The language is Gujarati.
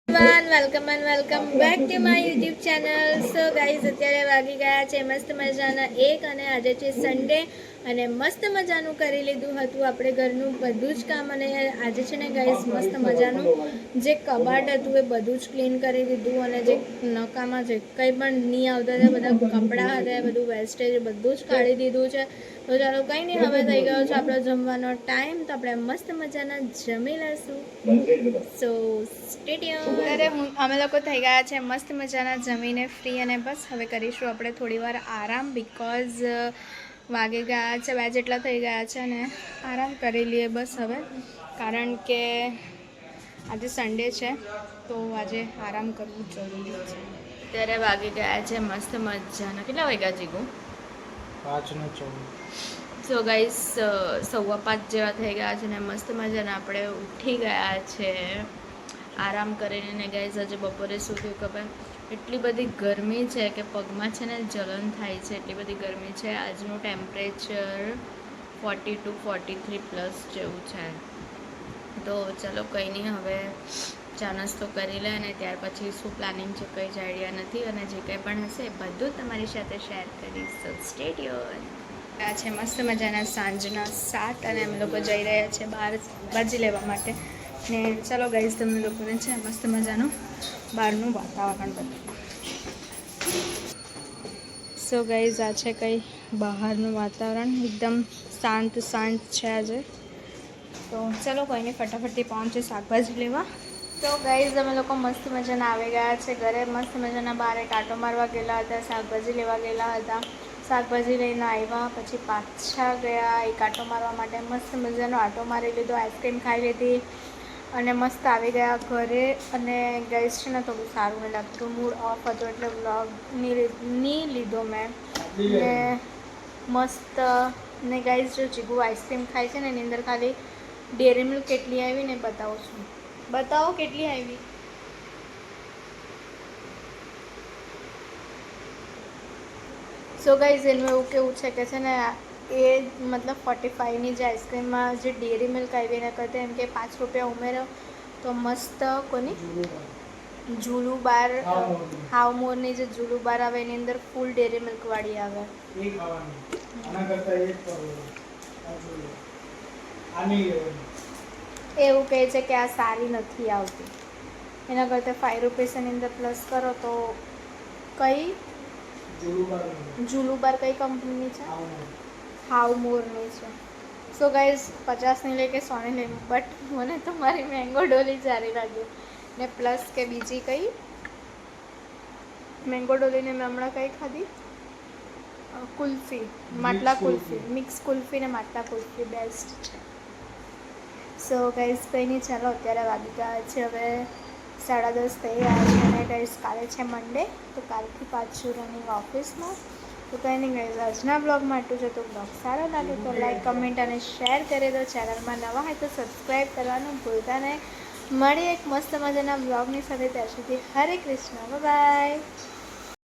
Welcome back to my YouTube channel. So guys, અત્યારે વાગી ગયા છે મસ્ત મજાના 1 અને આજે છે સન્ડે અને મસ્ત મજાનું કરી લીધું હતું આપણે ઘરનું બધું જ કામ. અને આજે છે ને ગાઈઝ મસ્ત મજાનું જે કબાટ હતું એ બધું જ ક્લીન કરી દીધું અને જે નકામાં જે કંઈ પણ નહીં આવતા હતા બધા કપડાં હતા બધું વેસ્ટેજ બધું જ કાઢી દીધું છે. તો ચાલો કંઈ નહીં, હવે થઈ ગયો છે આપણો જમવાનો ટાઈમ, તો આપણે મસ્ત મજાના જમી લઈશું. સો સ્ટે ટ્યુન. અરે અમે લોકો થઈ ગયા છે મસ્ત મજાના જમીને ફ્રી અને બસ હવે કરીશું આપણે થોડી વાર આરામ, બિકોઝ વાગી ગયા છે 2 જેટલા થઈ ગયા છે અને આરામ કરી લઈએ બસ હવે, કારણ કે આજે સન્ડે છે તો આજે આરામ કરવું જરૂરી છે. અત્યારે વાગી ગયા છે મસ્ત મજાના, કેટલા વાગ્યા જીગુ? 5:14. સો ગાઈસ 5:15 જેવા થઈ ગયા છે ને મસ્ત મજાના આપણે ઉઠી ગયા છે આરામ કરીને. ને ગાઈસ આજે બપોરે શું થયું ખબર? એટલી બધી ગરમી છે કે પગમાં છે ને જલન થાય છે, એટલી બધી ગરમી છે. આજનું ટેમ્પરેચર 42-43 પ્લસ જેવું છે. તો ચલો કંઈ નહીં, હવે ચા નાસ્તો કરી લે અને ત્યાર પછી શું પ્લાનિંગ છે કંઈ જ આઈડિયા નથી, અને જે કંઈ પણ હશે બધું તમારી સાથે શેર કરીશ. સો સ્ટે ટ્યુન. આ છે મસ્ત મજાના સાંજના 7 અને અમે લોકો જઈ રહ્યા છીએ બહાર ભાજી લેવા માટે. ને ચાલો ગાઈઝ, તમને લોકોને છે મસ્ત મજાનું બહારનું વાતાવરણ બતાવું. સો ગાઈઝ, આ છે કંઈ બહારનું વાતાવરણ, એકદમ શાંત છે આજે. તો ચલો કોઈ નહીં, ફટાફટથી પહોંચે શાકભાજી લેવા. તો ગાઈઝ, અમે લોકો મસ્ત મજાના આવી ગયા છે ઘરે. મસ્ત મજાના બહાર એક આંટો મારવા ગયેલા હતા, શાકભાજી લેવા ગયેલા હતા. શાકભાજી લઈને આવ્યા પછી પાછા ગયા એક આંટો મારવા માટે. મસ્ત મજાનો આંટો મારી લીધો, આઈસ્ક્રીમ ખાઈ લીધી અને મસ્ત આવી ગયા ઘરે. અને ગાઈઝ છે ને થોડું સારું નહીં લાગતું, મૂડ ઓફ હતો એટલે વ્લોગ નહીં લીધો મેં. ને મસ્ત ને ગાઈઝ, જો ચીગુ આઈસ્ક્રીમ ખાય છે ને એની અંદર ખાલી ડેરી મિલ્ક કેટલી આવી ને બતાવું છું. બતાવો કેટલી આવી. સો ગાઈઝ, એનું એવું કેવું છે કે છે ને એ મતલબ 45ની જે આઈસ્ક્રીમમાં જે ડેરી મિલ્ક આવી એના કરતાં એમ કે 5 રૂપિયા ઉમેરો તો મસ્ત. કોની? ઝૂલું બાર, હાવ મોરની જે ઝૂલું બાર આવે એની અંદર ફૂલ ડેરી મિલ્કવાળી આવે. એવું કહે છે કે આ સારી નથી આવતી, એના કરતાં 5 રૂપીસની અંદર પ્લસ કરો તો. કઈ ઝૂલું બાર કઈ કંપનીની છે? હાવ મોરની છે. સો ગાઈઝ, 50ની લઈ કે 100ની લઈ, બટ મને તો મારી મેંગો ડોલી સારી લાગી. ને પ્લસ કે બીજી કઈ મેંગો ડોલીને મેં હમણાં કઈ ખાધી? કુલ્ફી, માટલા કુલ્ફી, મિક્સ કુલ્ફી ને માટલા કુલ્ફી બેસ્ટ છે. સો ગાઈઝ કંઈ નહીં, ચાલો અત્યારે વાગી ગયા છે હવે 10:30 થઈ ગયા છે. અને ગાઈઝ કાલે છે મંડે, તો કાલથી પાછું રનિંગ ઓફિસમાં. તો કંઈ નહીં ગાઈઝ, આજના બ્લોગમાં આટલું છે. તો બ્લોગ સારો લાગે તો લાઈક, કમેન્ટ અને શેર કરી દો. ચેનલમાં નવા હોય તો સબસ્ક્રાઈબ કરવાનું ભૂલતા નહીં. મળીએ એક મસ્ત મજાના બ્લોગની સાથે. ત્યાં સુધી હરે કૃષ્ણ, બાય.